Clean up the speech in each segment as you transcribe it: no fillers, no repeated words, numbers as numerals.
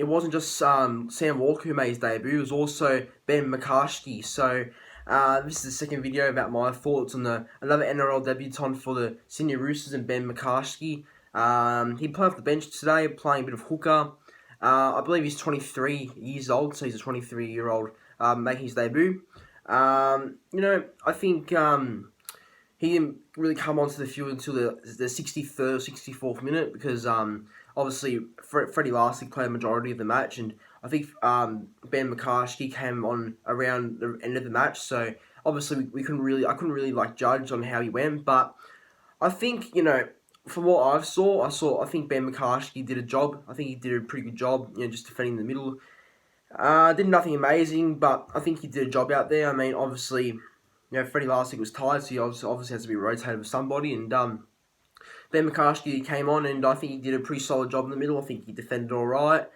it wasn't just Sam Walker who made his debut, it was also Ben McCarthy. So this is the second video about my thoughts on another NRL debutant for the Sydney Roosters and Ben McCarthy. He played off the bench today, playing a bit of hooker. I believe he's 23 years old, so he's a 23-year-old making his debut. I think he didn't really come onto the field until the 63rd, 64th minute because obviously Freddie Larsley played a majority of the match, and I think Ben McCarthy came on around the end of the match. So obviously I couldn't really judge on how he went, but I think from what I think Ben McCarthy did a job. I think he did a pretty good job, just defending the middle. Did nothing amazing, but I think he did a job out there. I mean, obviously, Freddie Larsley was tired, so he obviously has to be rotated with somebody, and Ben McCarthy came on, and I think he did a pretty solid job in the middle. I think he defended all right.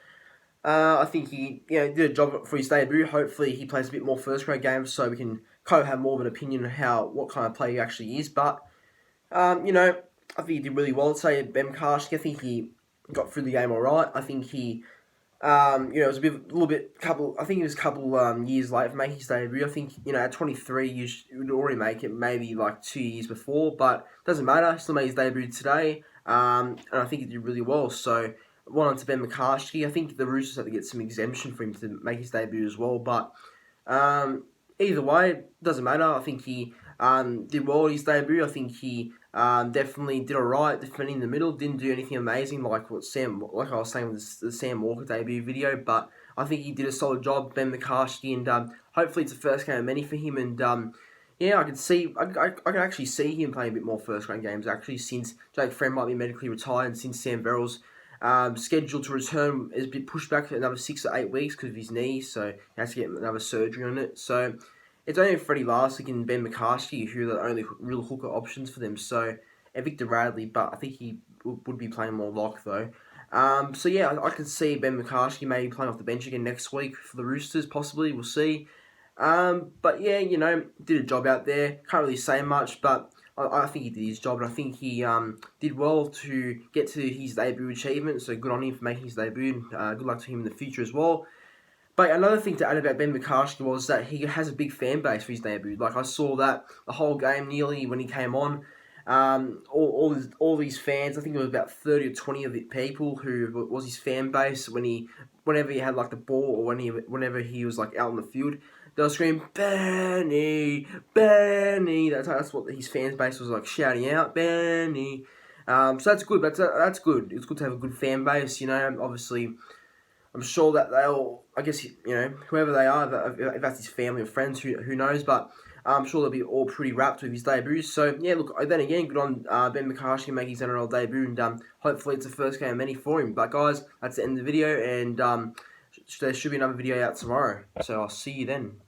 I think he did a job for his debut. Hopefully, he plays a bit more first grade games, so we can kind of have more of an opinion on what kind of player he actually is. But I think he did really well. I'd say Ben McCarthy, I think he got through the game all right. I think he, it was I think it was a couple years late for making his debut. I think, at 23, you would already make it maybe like 2 years before, but it doesn't matter. He still made his debut today, and I think he did really well. So, one on to Ben McCarthy. I think the Roosters had to get some exemption for him to make his debut as well, but either way, it doesn't matter. I think he did well at his debut. I think he definitely did alright defending the middle. Didn't do anything amazing like I was saying with the Sam Walker debut video, but I think he did a solid job, Ben McCarthy, and hopefully it's the first game of many for him. And I can actually see him playing a bit more first grade games actually, since Jake Friend might be medically retired, and since Sam Verrill's scheduled to return is a bit pushed back for another 6 to 8 weeks because of his knee, so he has to get another surgery on it. So it's only Freddie Larsley and Ben McCarthy who are the only real hooker options for them. So, and Victor Radley, but I think he would be playing more lock though. I can see Ben McCarthy maybe playing off the bench again next week for the Roosters, possibly. We'll see. Did a job out there. Can't really say much, but I think he did his job, and I think he did well to get to his debut achievement. So good on him for making his debut. Good luck to him in the future as well. But another thing to add about Ben McCarthy was that he has a big fan base for his debut. Like, I saw that the whole game nearly when he came on. All these fans, I think it was about 30 or 20 of the people who was his fan base whenever he had like the ball, or whenever he was like out on the field, they were screaming, "Benny, Benny." That's what his fan base was like shouting out, "Benny." So that's good. That's good. It's good to have a good fan base. Obviously, I'm sure that they'll, whoever they are, if that's his family or friends, who knows, but I'm sure they'll be all pretty wrapped with his debut. So, look, then again, good on Ben McCarthy making his NRL debut, and hopefully it's the first game of many for him. But, guys, that's the end of the video, and there should be another video out tomorrow. So, I'll see you then.